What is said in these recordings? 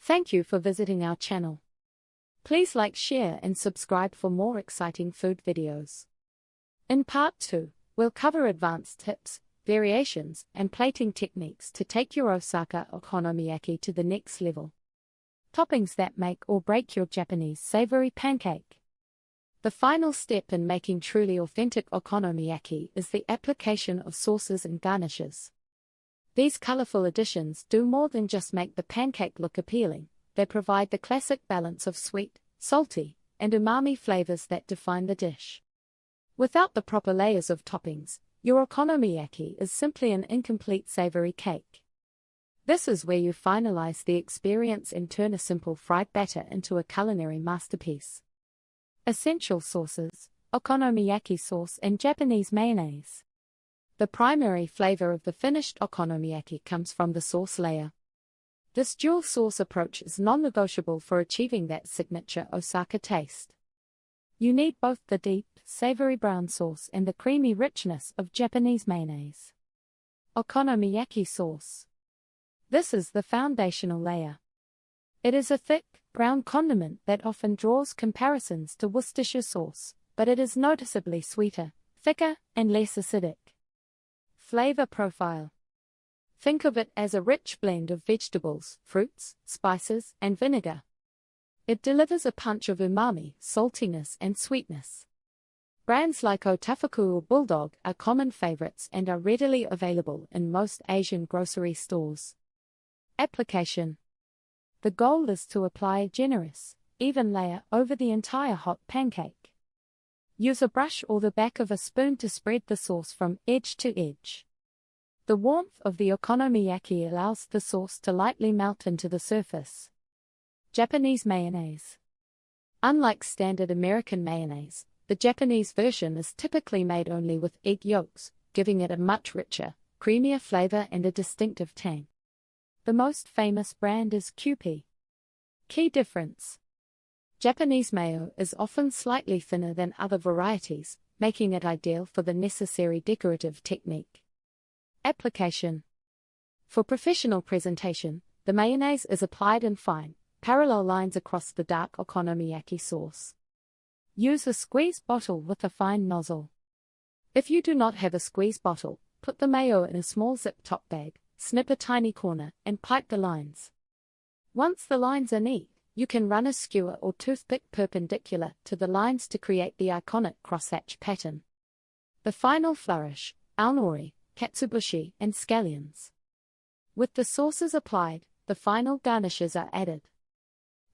Thank you for visiting our channel. Please like, share and subscribe for more exciting food videos. In part 2, we'll cover advanced tips, variations, and plating techniques to take your Osaka okonomiyaki to the next level. Toppings that make or break your Japanese savory pancake. The final step in making truly authentic okonomiyaki is the application of sauces and garnishes. These colorful additions do more than just make the pancake look appealing, they provide the classic balance of sweet, salty, and umami flavors that define the dish. Without the proper layers of toppings, your okonomiyaki is simply an incomplete savory cake. This is where you finalize the experience and turn a simple fried batter into a culinary masterpiece. Essential sauces: okonomiyaki sauce and Japanese mayonnaise. The primary flavor of the finished okonomiyaki comes from the sauce layer. This dual sauce approach is non-negotiable for achieving that signature Osaka taste. You need both the deep, savory brown sauce and the creamy richness of Japanese mayonnaise. Okonomiyaki sauce. This is the foundational layer. It is a thick, brown condiment that often draws comparisons to Worcestershire sauce, but it is noticeably sweeter, thicker, and less acidic. Flavor profile. Think of it as a rich blend of vegetables, fruits, spices, and vinegar. It delivers a punch of umami, saltiness, and sweetness. Brands like Otafuku or Bulldog are common favorites and are readily available in most Asian grocery stores. Application. The goal is to apply a generous, even layer over the entire hot pancake. Use a brush or the back of a spoon to spread the sauce from edge to edge. The warmth of the okonomiyaki allows the sauce to lightly melt into the surface. Japanese mayonnaise. Unlike standard American mayonnaise, the Japanese version is typically made only with egg yolks, giving it a much richer, creamier flavor and a distinctive tang. The most famous brand is Kewpie. Key difference. Japanese mayo is often slightly thinner than other varieties, making it ideal for the necessary decorative technique. Application. For professional presentation, the mayonnaise is applied in fine, parallel lines across the dark okonomiyaki sauce. Use a squeeze bottle with a fine nozzle. If you do not have a squeeze bottle, put the mayo in a small zip-top bag, snip a tiny corner, and pipe the lines. Once the lines are neat, you can run a skewer or toothpick perpendicular to the lines to create the iconic crosshatch pattern. The final flourish: aonori, katsuobushi, and scallions. With the sauces applied, the final garnishes are added.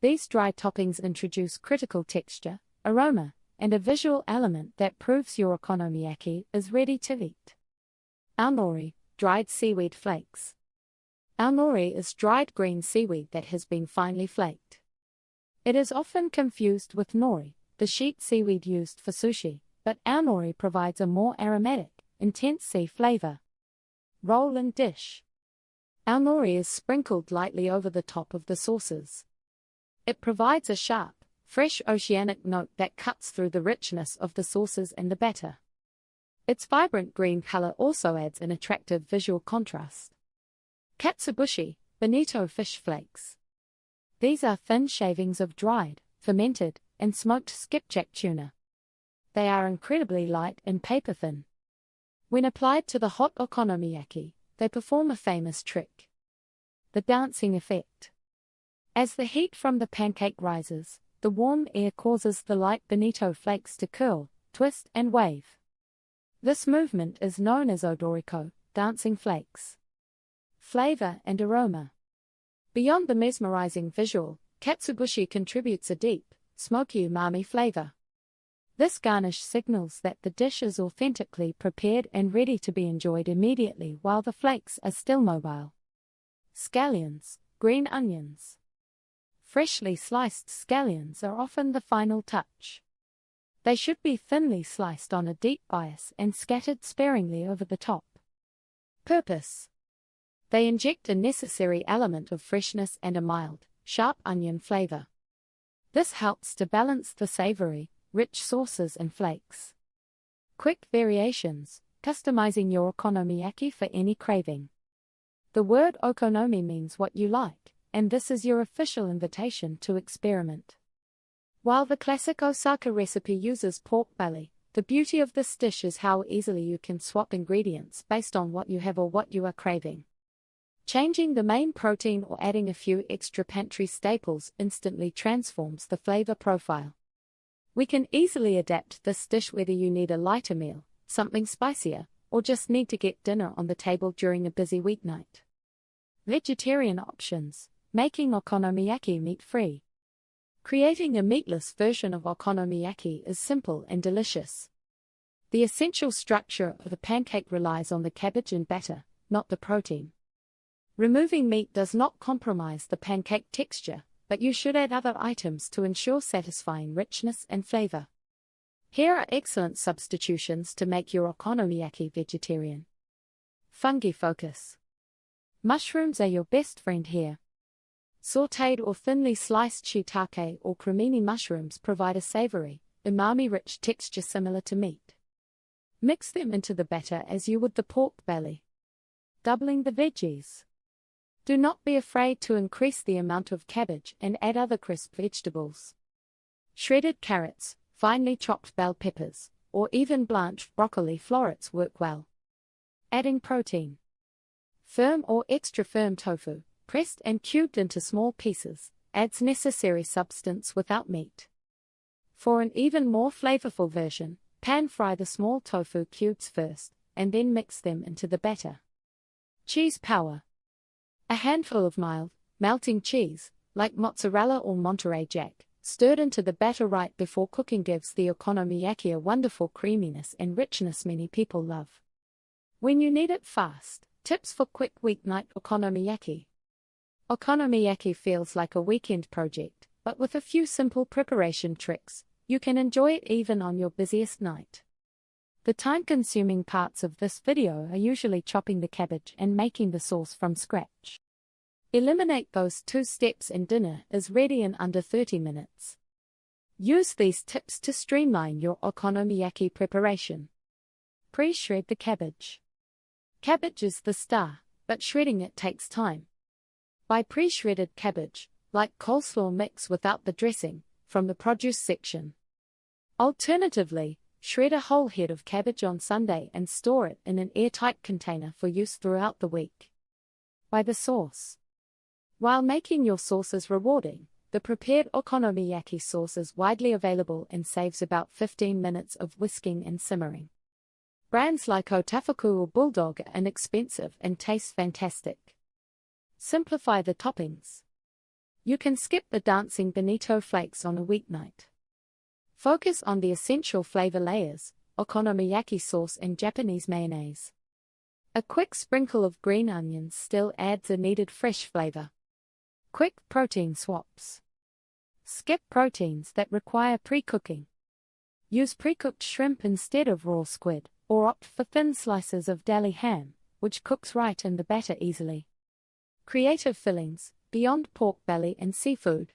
These dry toppings introduce critical texture, aroma, and a visual element that proves your okonomiyaki is ready to eat. Aonori, dried seaweed flakes. Aonori is dried green seaweed that has been finely flaked. It is often confused with nori, the sheet seaweed used for sushi, but aonori provides a more aromatic, intense sea flavor. Roll and dish. Aonori is sprinkled lightly over the top of the sauces. It provides a sharp, fresh oceanic note that cuts through the richness of the sauces and the batter. Its vibrant green color also adds an attractive visual contrast. Katsuobushi, bonito fish flakes. These are thin shavings of dried, fermented, and smoked skipjack tuna. They are incredibly light and paper-thin. When applied to the hot okonomiyaki, they perform a famous trick: the dancing effect. As the heat from the pancake rises, the warm air causes the light bonito flakes to curl, twist, and wave. This movement is known as odoriko, dancing flakes. Flavor and aroma. Beyond the mesmerizing visual, katsuobushi contributes a deep, smoky umami flavor. This garnish signals that the dish is authentically prepared and ready to be enjoyed immediately while the flakes are still mobile. Scallions, green onions. Freshly sliced scallions are often the final touch. They should be thinly sliced on a deep bias and scattered sparingly over the top. Purpose. They inject a necessary element of freshness and a mild, sharp onion flavor. This helps to balance the savory, rich sauces and flakes. Quick variations, customizing your okonomiyaki for any craving. The word okonomi means what you like, and this is your official invitation to experiment. While the classic Osaka recipe uses pork belly, the beauty of this dish is how easily you can swap ingredients based on what you have or what you are craving. Changing the main protein or adding a few extra pantry staples instantly transforms the flavor profile. We can easily adapt this dish whether you need a lighter meal, something spicier, or just need to get dinner on the table during a busy weeknight. Vegetarian options: making okonomiyaki meat-free. Creating a meatless version of okonomiyaki is simple and delicious. The essential structure of a pancake relies on the cabbage and batter, not the protein. Removing meat does not compromise the pancake texture, but you should add other items to ensure satisfying richness and flavor. Here are excellent substitutions to make your okonomiyaki vegetarian. Fungi focus. Mushrooms are your best friend here. Sautéed or thinly sliced shiitake or cremini mushrooms provide a savory, umami-rich texture similar to meat. Mix them into the batter as you would the pork belly. Doubling the veggies. Do not be afraid to increase the amount of cabbage and add other crisp vegetables. Shredded carrots, finely chopped bell peppers, or even blanched broccoli florets work well. Adding protein. Firm or extra firm tofu, pressed and cubed into small pieces, adds necessary substance without meat. For an even more flavorful version, pan-fry the small tofu cubes first, and then mix them into the batter. Cheese power. A handful of mild, melting cheese, like mozzarella or Monterey Jack, stirred into the batter right before cooking gives the okonomiyaki a wonderful creaminess and richness many people love. When you need it fast, tips for quick weeknight okonomiyaki. Okonomiyaki feels like a weekend project, but with a few simple preparation tricks, you can enjoy it even on your busiest night. The time-consuming parts of this video are usually chopping the cabbage and making the sauce from scratch. Eliminate those 2 steps and dinner is ready in under 30 minutes. Use these tips to streamline your okonomiyaki preparation. Pre-shred the cabbage. Cabbage is the star, but shredding it takes time. Buy pre-shredded cabbage, like coleslaw mix without the dressing, from the produce section. Alternatively, shred a whole head of cabbage on Sunday and store it in an airtight container for use throughout the week. Buy the sauce. While making your sauces rewarding, the prepared okonomiyaki sauce is widely available and saves about 15 minutes of whisking and simmering. Brands like Otafuku or Bulldog are inexpensive and taste fantastic. Simplify the toppings. You can skip the dancing bonito flakes on a weeknight. Focus on the essential flavor layers, okonomiyaki sauce and Japanese mayonnaise. A quick sprinkle of green onions still adds a needed fresh flavor. Quick protein swaps. Skip proteins that require pre-cooking. Use pre-cooked shrimp instead of raw squid, or opt for thin slices of deli ham, which cooks right in the batter easily. Creative fillings, beyond pork belly and seafood.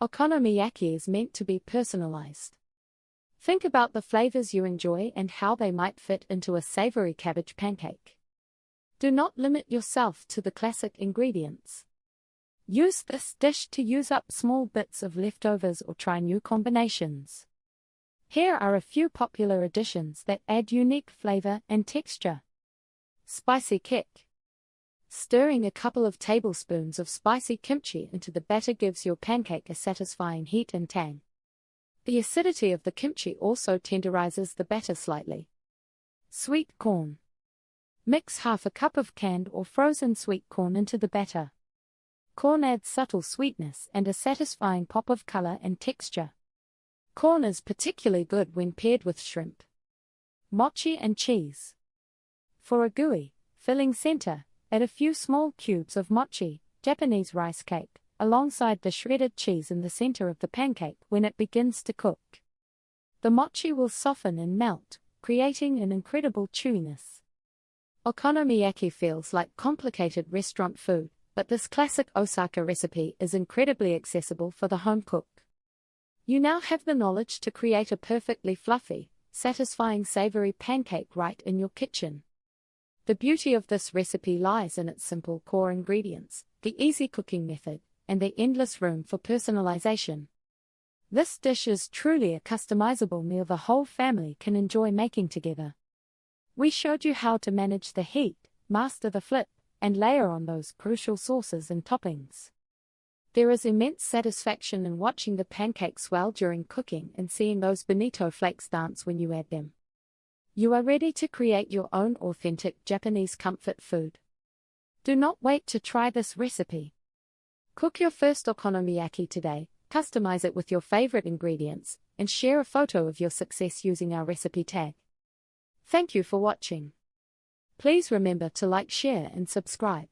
Okonomiyaki is meant to be personalized. Think about the flavors you enjoy and how they might fit into a savory cabbage pancake. Do not limit yourself to the classic ingredients. Use this dish to use up small bits of leftovers or try new combinations. Here are a few popular additions that add unique flavor and texture. Spicy kick. Stirring a couple of tablespoons of spicy kimchi into the batter gives your pancake a satisfying heat and tang. The acidity of the kimchi also tenderizes the batter slightly. Sweet corn. Mix half a cup of canned or frozen sweet corn into the batter. Corn adds subtle sweetness and a satisfying pop of color and texture. Corn is particularly good when paired with shrimp. Mochi and cheese. For a gooey, filling center, add a few small cubes of mochi, Japanese rice cake, alongside the shredded cheese in the center of the pancake when it begins to cook. The mochi will soften and melt, creating an incredible chewiness. Okonomiyaki feels like complicated restaurant food, but this classic Osaka recipe is incredibly accessible for the home cook. You now have the knowledge to create a perfectly fluffy, satisfying savory pancake right in your kitchen. The beauty of this recipe lies in its simple core ingredients, the easy cooking method, and the endless room for personalization. This dish is truly a customizable meal the whole family can enjoy making together. We showed you how to manage the heat, master the flip, and layer on those crucial sauces and toppings. There is immense satisfaction in watching the pancakes swell during cooking and seeing those bonito flakes dance when you add them. You are ready to create your own authentic Japanese comfort food. Do not wait to try this recipe. Cook your first okonomiyaki today, customize it with your favorite ingredients, and share a photo of your success using our recipe tag. Thank you for watching. Please remember to like, share, and subscribe.